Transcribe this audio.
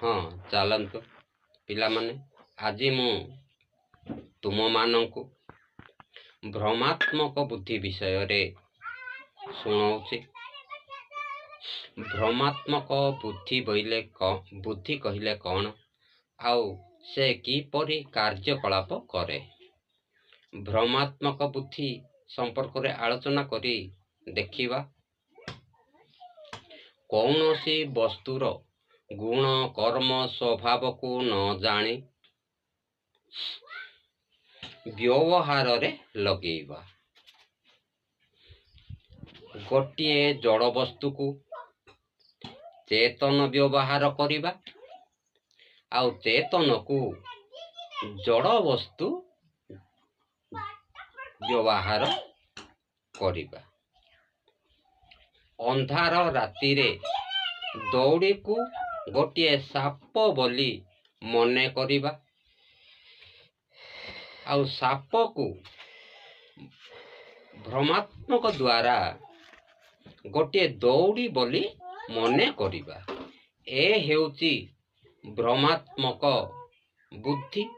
हाँ चलतु पिलामाने आज मु तुम मानंकु भ्रमात्मक बुद्धि विषय रे शुणाऊँची। भ्रमात्मक बुद्धि बुद्धि कहले कौन आउ से किपरि कार्यकलाप करे। भ्रमात्मक बुद्धि संपर्क रे आलोचना करी देखिबा। कौनसी वस्तुर गुण कर्म स्वभाव को न जानी व्यवहार रे लगेइबा। गोटे जड़ वस्तु को चेतन व्यवहार करिबा आउ चेतन को जड़ वस्तु व्यवहार करिबा। अंधार राति रे दौड़ी को गोटे साप बोली मने करिबा आउ साप को भ्रमात्मक द्वारा गोटे दौड़ी बोली मने करिबा। ए हेउची भ्रमात्मक बुद्धि